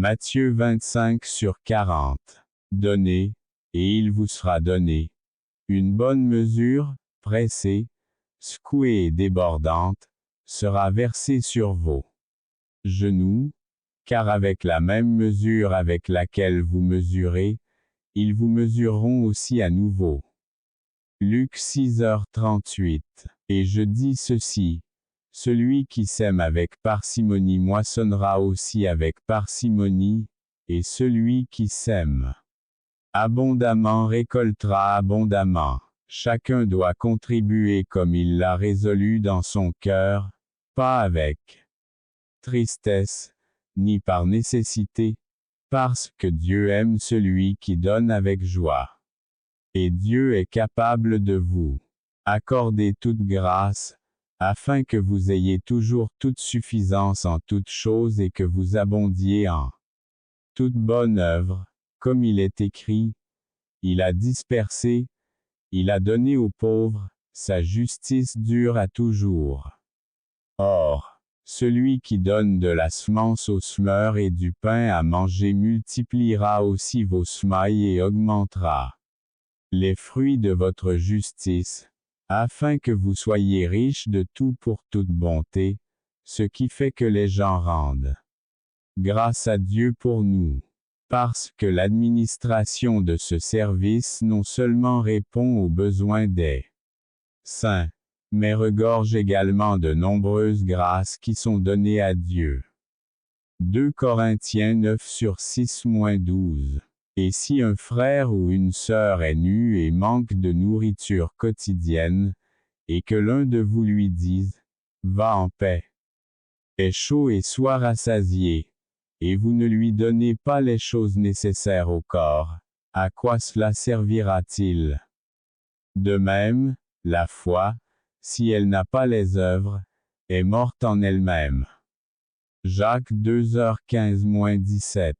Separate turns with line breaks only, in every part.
Matthieu 25/40. Donnez, et il vous sera donné. Une bonne mesure, pressée, secouée et débordante, sera versée sur vos genoux, car avec la même mesure avec laquelle vous mesurez, ils vous mesureront aussi à nouveau. Luc 6h38. Et je dis ceci, celui qui sème avec parcimonie moissonnera aussi avec parcimonie, et celui qui sème abondamment récoltera abondamment. Chacun doit contribuer comme il l'a résolu dans son cœur, pas avec tristesse, ni par nécessité, parce que Dieu aime celui qui donne avec joie. Et Dieu est capable de vous accorder toute grâce, afin que vous ayez toujours toute suffisance en toutes choses et que vous abondiez en toute bonne œuvre, comme il est écrit, il a dispersé, il a donné aux pauvres, sa justice dure à toujours. Or, celui qui donne de la semence aux semeurs et du pain à manger multipliera aussi vos semailles et augmentera les fruits de votre justice, afin que vous soyez riches de tout pour toute bonté, ce qui fait que les gens rendent grâce à Dieu pour nous. Parce que l'administration de ce service non seulement répond aux besoins des saints, mais regorge également de nombreuses grâces qui sont données à Dieu. 2 Corinthiens 9/6-12. Et si un frère ou une sœur est nu et manque de nourriture quotidienne, et que l'un de vous lui dise, « Va en paix, aie chaud et sois rassasié », et vous ne lui donnez pas les choses nécessaires au corps, à quoi cela servira-t-il? De même, la foi, si elle n'a pas les œuvres, est morte en elle-même. Jacques 2h15-17.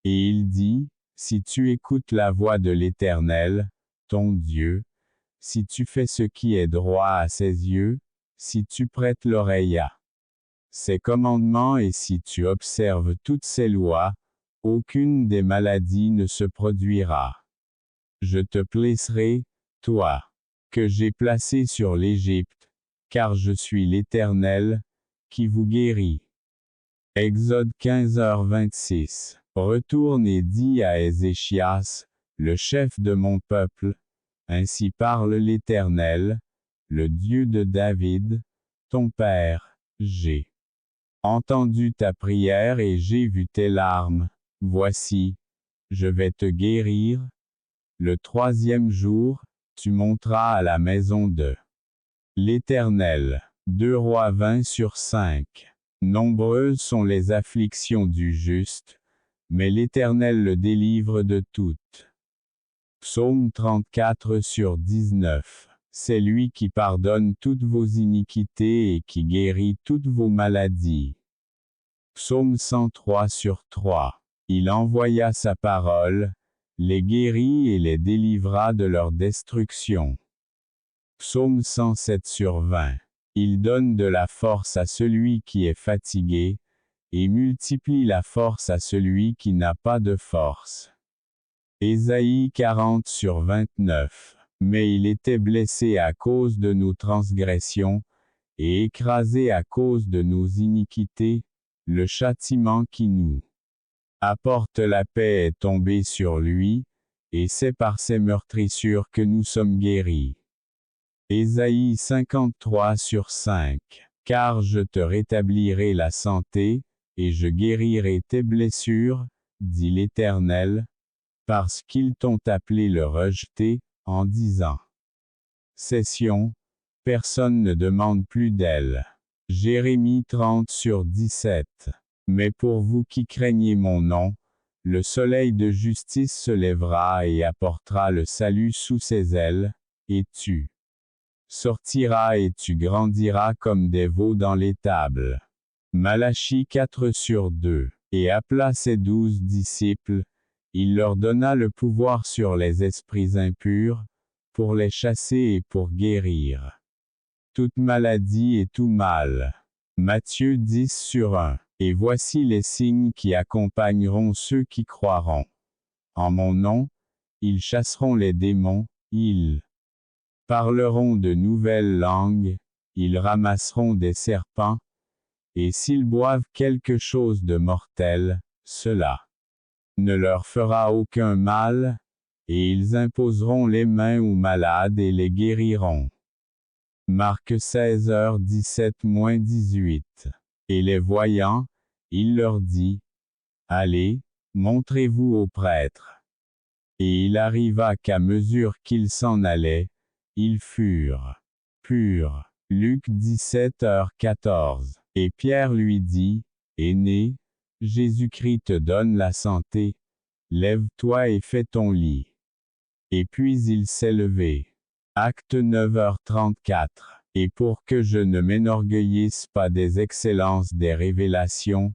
Et il dit, si tu écoutes la voix de l'Éternel, ton Dieu, si tu fais ce qui est droit à ses yeux, si tu prêtes l'oreille à ses commandements et si tu observes toutes ses lois, aucune des maladies ne se produira. Je te placerai, toi, que j'ai placé sur l'Égypte, car je suis l'Éternel, qui vous guérit. Exode 15h26. Retourne et dis à Ézéchias, le chef de mon peuple, ainsi parle l'Éternel, le Dieu de David, ton père, j'ai entendu ta prière et j'ai vu tes larmes, voici, je vais te guérir. Le 3e jour, tu monteras à la maison de l'Éternel. 2 Rois 20/5. Nombreuses sont les afflictions du juste, mais l'Éternel le délivre de toutes. Psaume 34/19. C'est lui qui pardonne toutes vos iniquités et qui guérit toutes vos maladies. Psaume 103/3. Il envoya sa parole, les guérit et les délivra de leur destruction. Psaume 107/20. Il donne de la force à celui qui est fatigué, et multiplie la force à celui qui n'a pas de force. Ésaïe 40/29. Mais il était blessé à cause de nos transgressions, et écrasé à cause de nos iniquités, le châtiment qui nous apporte la paix est tombé sur lui, et c'est par ses meurtrissures que nous sommes guéris. Ésaïe 53/5. Car je te rétablirai la santé, et je guérirai tes blessures, dit l'Éternel, parce qu'ils t'ont appelé le rejeté, en disant. Cession, personne ne demande plus d'elle. Jérémie 30/17. Mais pour vous qui craignez mon nom, le soleil de justice se lèvera et apportera le salut sous ses ailes, et tu sortiras et tu grandiras comme des veaux dans l'étable. Malachie 4/2. Et appela ses 12 disciples, il leur donna le pouvoir sur les esprits impurs, pour les chasser et pour guérir toute maladie et tout mal. Matthieu 10/1. Et voici les signes qui accompagneront ceux qui croiront. En mon nom, ils chasseront les démons, ils parleront de nouvelles langues, ils ramasseront des serpents, et s'ils boivent quelque chose de mortel, cela ne leur fera aucun mal, et ils imposeront les mains aux malades et les guériront. Marc 16h17-18. Et les voyant, il leur dit, allez, montrez-vous aux prêtres. Et il arriva qu'à mesure qu'ils s'en allaient, ils furent purs. Luc 17h14. Et Pierre lui dit, Aîné, Jésus-Christ te donne la santé, lève-toi et fais ton lit. Et puis il s'est levé. Acte 9h34. Et pour que je ne m'enorgueillisse pas des excellences des révélations,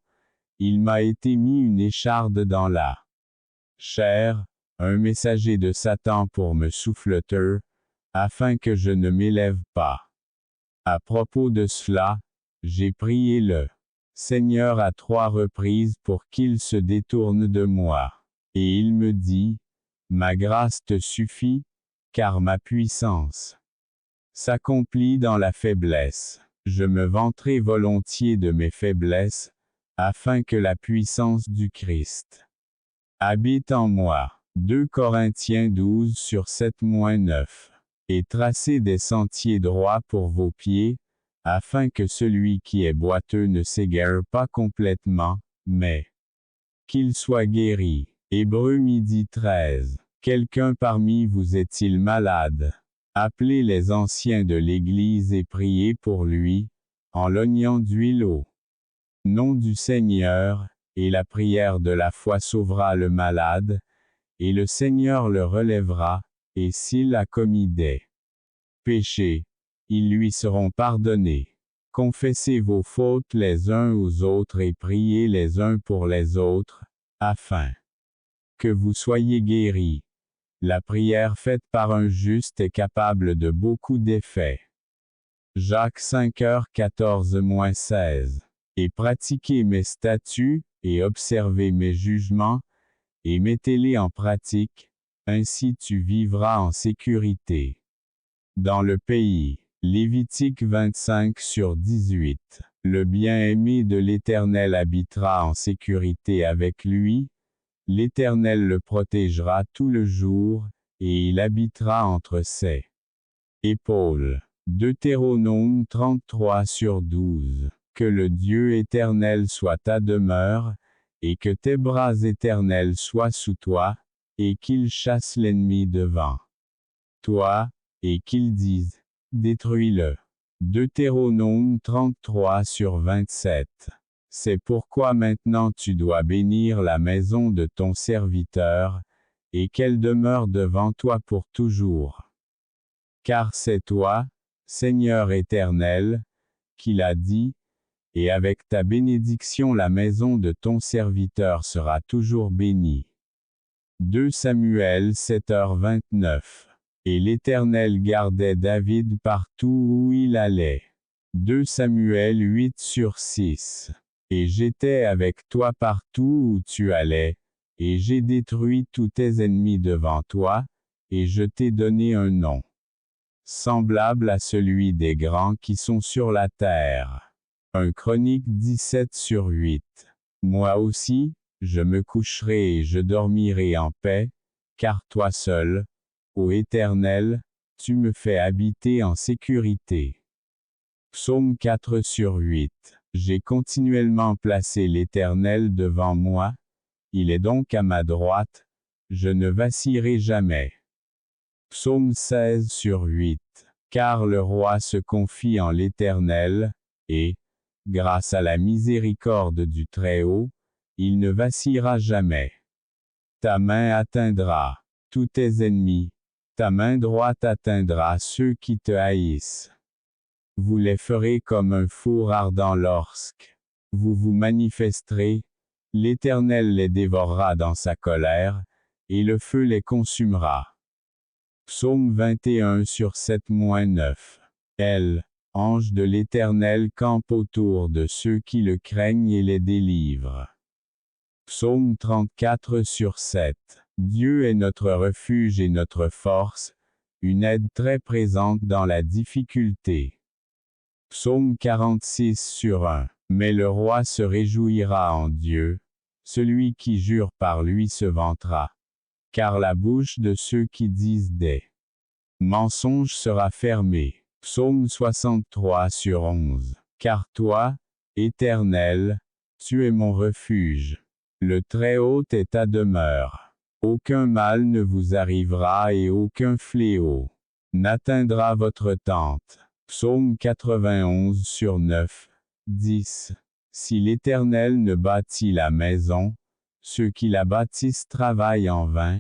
il m'a été mis une écharde dans la chair, un messager de Satan pour me souffleteur, afin que je ne m'élève pas. À propos de cela, j'ai prié le Seigneur à 3 reprises pour qu'il se détourne de moi. Et il me dit, ma grâce te suffit, car ma puissance s'accomplit dans la faiblesse. Je me vanterai volontiers de mes faiblesses, afin que la puissance du Christ habite en moi. 2 Corinthiens 12/7-9. Et tracez des sentiers droits pour vos pieds, afin que celui qui est boiteux ne s'égare pas complètement, mais qu'il soit guéri. Hébreux 12:13. Quelqu'un parmi vous est-il malade? Appelez les anciens de l'Église et priez pour lui, en lognant d'huile au nom du Seigneur, et la prière de la foi sauvera le malade, et le Seigneur le relèvera, et s'il a commis des péchés, ils lui seront pardonnés. Confessez vos fautes les uns aux autres et priez les uns pour les autres, afin que vous soyez guéris. La prière faite par un juste est capable de beaucoup d'effets. Jacques 5h14-16. Et pratiquez mes statuts, et observez mes jugements, et mettez-les en pratique, ainsi tu vivras en sécurité. Dans le pays. Lévitique 25/18. Le bien-aimé de l'Éternel habitera en sécurité avec lui, l'Éternel le protégera tout le jour, et il habitera entre ses épaules. Deutéronome 33/12. Que le Dieu éternel soit ta demeure, et que tes bras éternels soient sous toi, et qu'il chasse l'ennemi devant toi, et qu'il dise, détruis-le. Deutéronome 33/27. C'est pourquoi maintenant tu dois bénir la maison de ton serviteur, et qu'elle demeure devant toi pour toujours. Car c'est toi, Seigneur éternel, qui l'a dit, et avec ta bénédiction la maison de ton serviteur sera toujours bénie. 2 Samuel 7h29. Et l'Éternel gardait David partout où il allait. 2 Samuel 8/6. Et j'étais avec toi partout où tu allais, et j'ai détruit tous tes ennemis devant toi, et je t'ai donné un nom semblable à celui des grands qui sont sur la terre. 1 Chronique 17/8. Moi aussi, je me coucherai et je dormirai en paix, car toi seul, ô Éternel, tu me fais habiter en sécurité. Psaume 4/8. J'ai continuellement placé l'Éternel devant moi, il est donc à ma droite, je ne vacillerai jamais. Psaume 16/8. Car le roi se confie en l'Éternel, et, grâce à la miséricorde du Très-Haut, il ne vacillera jamais. Ta main atteindra tous tes ennemis, ta main droite atteindra ceux qui te haïssent. Vous les ferez comme un four ardent lorsque vous vous manifesterez, l'Éternel les dévorera dans sa colère, et le feu les consumera. Psaume 21/7-9. Elle Ange de l'Éternel campe autour de ceux qui le craignent et les délivre. Psaume 34/7. Dieu est notre refuge et notre force, une aide très présente dans la difficulté. Psaume 46/1. Mais le roi se réjouira en Dieu, celui qui jure par lui se vantera. Car la bouche de ceux qui disent des mensonges sera fermée. Psaume 63/11. Car toi, Éternel, tu es mon refuge. Le Très-Haut est ta demeure. Aucun mal ne vous arrivera et aucun fléau n'atteindra votre tente. Psaume 91/9, 10. Si l'Éternel ne bâtit la maison, ceux qui la bâtissent travaillent en vain.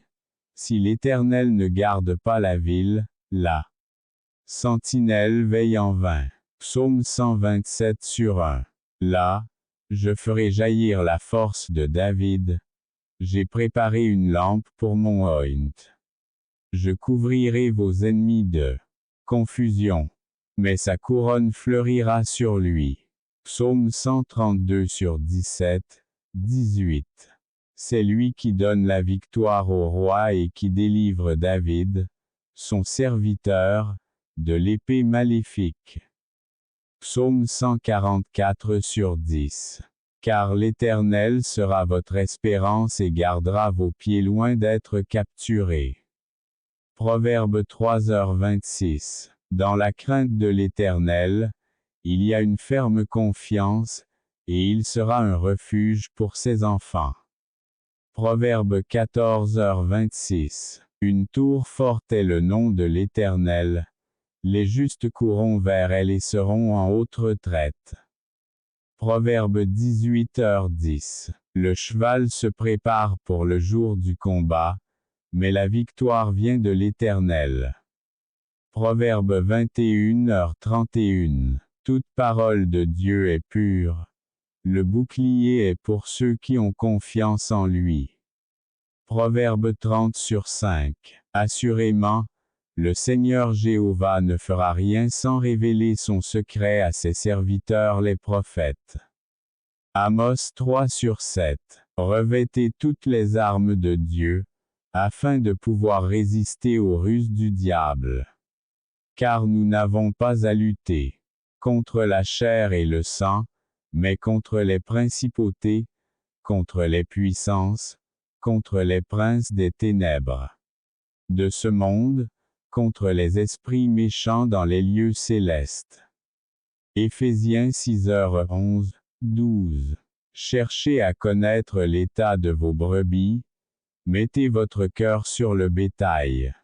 Si l'Éternel ne garde pas la ville, la sentinelle veille en vain. Psaume 127/1. Là, je ferai jaillir la force de David. J'ai préparé une lampe pour mon oint. Je couvrirai vos ennemis de confusion, mais sa couronne fleurira sur lui. Psaume 132/17, 18. C'est lui qui donne la victoire au roi et qui délivre David, son serviteur, de l'épée maléfique. Psaume 144/10. Car l'Éternel sera votre espérance et gardera vos pieds loin d'être capturés. Proverbe 3h26. Dans la crainte de l'Éternel, il y a une ferme confiance, et il sera un refuge pour ses enfants. Proverbe 14h26. Une tour forte est le nom de l'Éternel. Les justes courront vers elle et seront en haute retraite. Proverbe 18h10. Le cheval se prépare pour le jour du combat, mais la victoire vient de l'Éternel. Proverbe 21h31. Toute parole de Dieu est pure. Le bouclier est pour ceux qui ont confiance en lui. Proverbe 30/5. Assurément, le Seigneur Jéhovah ne fera rien sans révéler son secret à ses serviteurs les prophètes. Amos 3/7. Revêtez toutes les armes de Dieu, afin de pouvoir résister aux ruses du diable. Car nous n'avons pas à lutter contre la chair et le sang, mais contre les principautés, contre les puissances, contre les princes des ténèbres de ce monde, contre les esprits méchants dans les lieux célestes. Éphésiens 6h11, 12. Cherchez à connaître l'état de vos brebis, mettez votre cœur sur le bétail.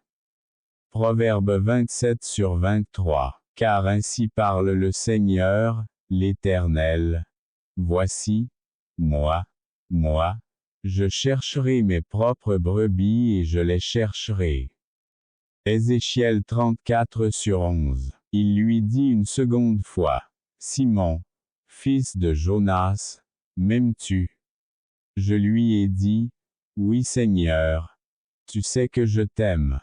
Proverbe 27/23. Car ainsi parle le Seigneur, l'Éternel. Voici, moi, je chercherai mes propres brebis et je les chercherai. Ézéchiel 34/11. Il lui dit une seconde fois, Simon, fils de Jonas, m'aimes-tu? Je lui ai dit, oui Seigneur, tu sais que je t'aime.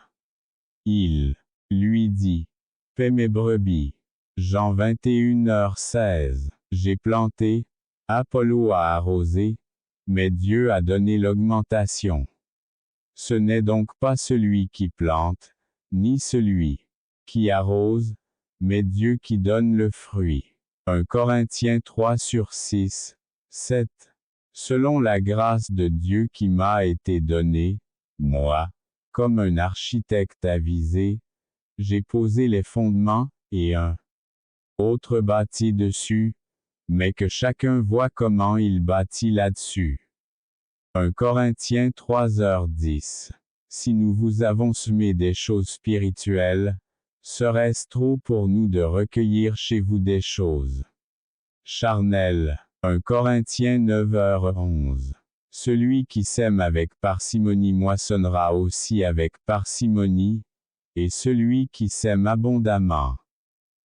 Il lui dit, paie mes brebis. Jean 21h16. J'ai planté, Apollo a arrosé, mais Dieu a donné l'augmentation. Ce n'est donc pas celui qui plante, ni celui qui arrose, mais Dieu qui donne le fruit. 1 Corinthiens 3/6, 7. Selon la grâce de Dieu qui m'a été donnée, moi, comme un architecte avisé, j'ai posé les fondements, et un autre bâtit dessus, mais que chacun voit comment il bâtit là-dessus. 1 Corinthiens 3h10. Si nous vous avons semé des choses spirituelles, serait-ce trop pour nous de recueillir chez vous des choses charnelles? 1 Corinthiens 9h11. Celui qui sème avec parcimonie moissonnera aussi avec parcimonie, et celui qui sème abondamment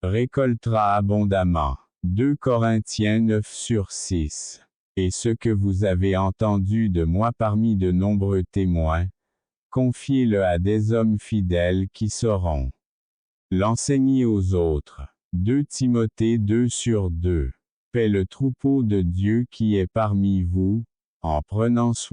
récoltera abondamment. 2 Corinthiens 9/6. Et ce que vous avez entendu de moi parmi de nombreux témoins, confiez-le à des hommes fidèles qui sauront l'enseigner aux autres. 2 Timothée 2/2. Paix le troupeau de Dieu qui est parmi vous, en prenant soin